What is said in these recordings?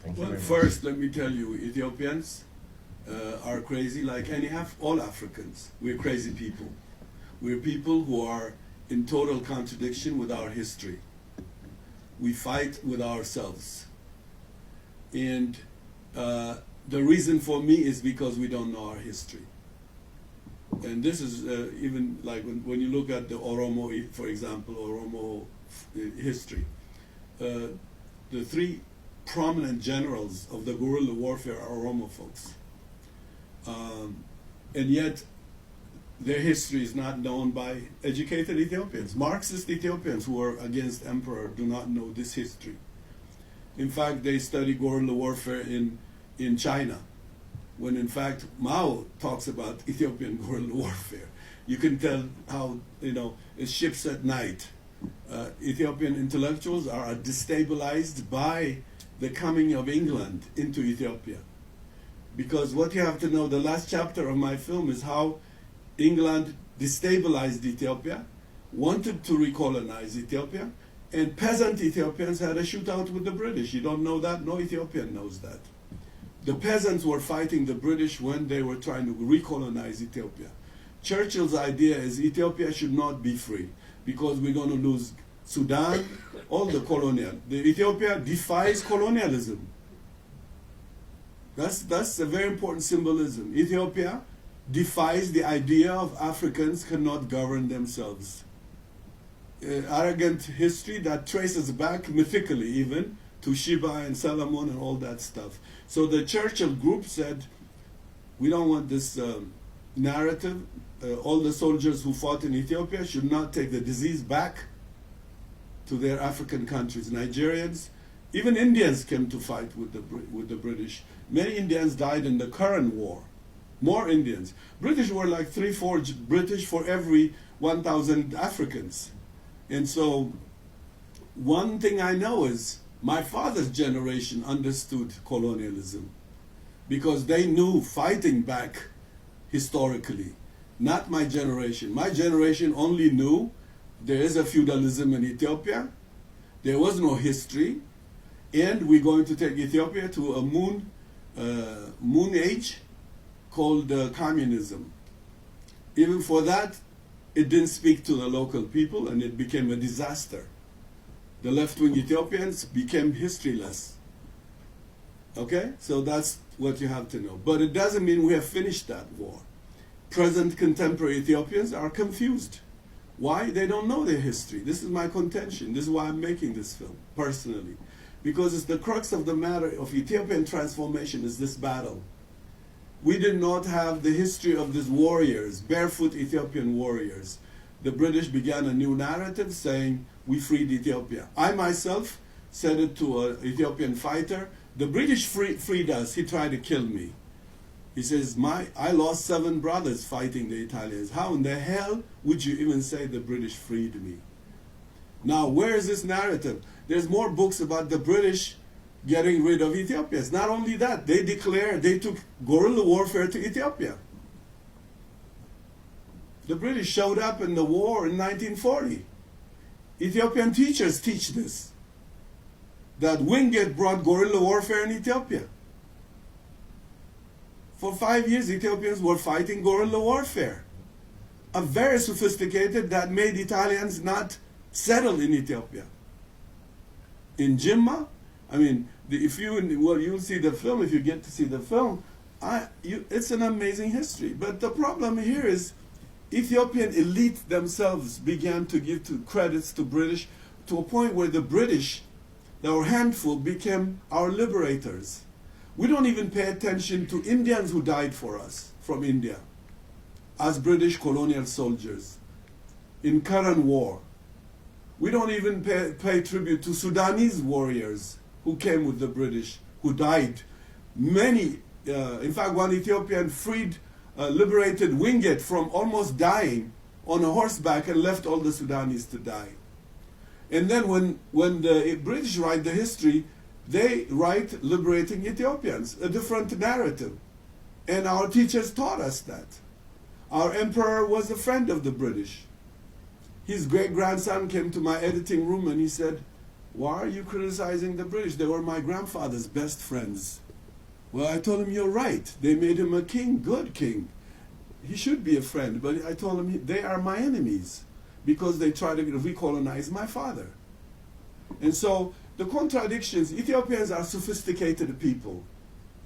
Thank you Well, very much. first, let me tell you, Ethiopians are crazy like all Africans. We're crazy people. We're people who are in total contradiction with our history. We fight with ourselves. And the reason for me is because we don't know our history. And this is even like when you look at the Oromo, for example, Oromo history. The three prominent generals of the guerrilla warfare are Oromo folks. And yet, their history is not known by educated Ethiopians. Marxist Ethiopians who are against emperor do not know this history. In fact, they study guerrilla warfare in China, when in fact Mao talks about Ethiopian guerrilla warfare. You can tell how, it's ships at night. Ethiopian intellectuals are destabilized by the coming of England into Ethiopia. Because what you have to know, the last chapter of my film is how England destabilized Ethiopia, wanted to recolonize Ethiopia, and peasant Ethiopians had a shootout with the British. You don't know that? No Ethiopian knows that. The peasants were fighting the British when they were trying to recolonize Ethiopia. Churchill's idea is Ethiopia should not be free because we're going to lose Sudan, all the colonial. Ethiopia defies colonialism. That's a very important symbolism. Ethiopia defies the idea of Africans cannot govern themselves. Arrogant history that traces back mythically even to Sheba and Solomon and all that stuff. So the Churchill group said, we don't want this narrative. All the soldiers who fought in Ethiopia should not take the disease back to their African countries. Nigerians, even Indians came to fight with the British. Many Indians died in the current war. More Indians. British were like 3-4 British for every 1,000 Africans. And so one thing I know is my father's generation understood colonialism because they knew fighting back historically. Not my generation. My generation only knew there is a feudalism in Ethiopia, there was no history, and we're going to take Ethiopia to a moon age called communism. Even for that, it didn't speak to the local people and it became a disaster. The left-wing Ethiopians became historyless. Okay? So that's what you have to know. But it doesn't mean we have finished that war. Present contemporary Ethiopians are confused. Why? They don't know their history. This is my contention. This is why I'm making this film, personally. Because it's the crux of the matter of Ethiopian transformation is this battle. We did not have the history of these warriors, barefoot Ethiopian warriors. The British began a new narrative saying, we freed Ethiopia. I myself said it to an Ethiopian fighter, the British freed us, he tried to kill me. He says, I lost 7 brothers fighting the Italians. How in the hell would you even say the British freed me? Now, where is this narrative? There's more books about the British getting rid of Ethiopians. Not only that, they declared they took guerrilla warfare to Ethiopia. The British showed up in the war in 1940. Ethiopian teachers teach this, that Wingate brought guerrilla warfare in Ethiopia. For 5 years, Ethiopians were fighting guerrilla warfare. A very sophisticated that made Italians not settle in Ethiopia. In Jimma, I mean, you'll see the film, if you get to see the film, it's an amazing history. But the problem here is Ethiopian elite themselves began to give credits to British to a point where the British, our handful, became our liberators. We don't even pay attention to Indians who died for us from India as British colonial soldiers in current war. We don't even pay tribute to Sudanese warriors who came with the British, who died. Many, in fact, one Ethiopian liberated Wingate from almost dying on a horseback and left all the Sudanese to die. And then when the British write the history, they write liberating Ethiopians, a different narrative. And our teachers taught us that. Our emperor was a friend of the British. His great-grandson came to my editing room and he said, why are you criticizing the British? They were my grandfather's best friends. Well, I told him, you're right. They made him a king, good king. He should be a friend, but I told him, they are my enemies because they try to recolonize my father. And so the contradictions, Ethiopians are sophisticated people.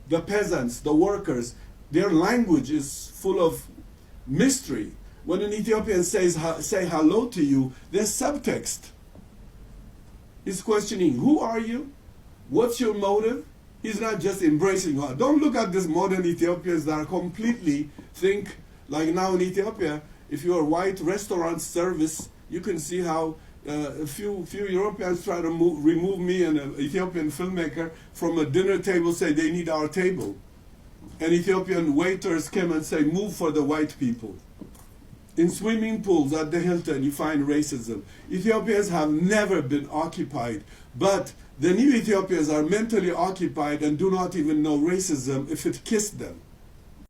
The peasants, the workers, their language is full of mystery. When an Ethiopian says say hello to you, there's subtext. He's questioning, who are you? What's your motive? He's not just embracing her. Don't look at these modern Ethiopians that are completely think, like now in Ethiopia, if you're a white restaurant service, you can see how a few Europeans try to remove me and an Ethiopian filmmaker from a dinner table, say they need our table. And Ethiopian waiters came and say, move for the white people. In swimming pools at the Hilton, you find racism. Ethiopians have never been occupied, but the new Ethiopians are mentally occupied and do not even know racism if it kissed them.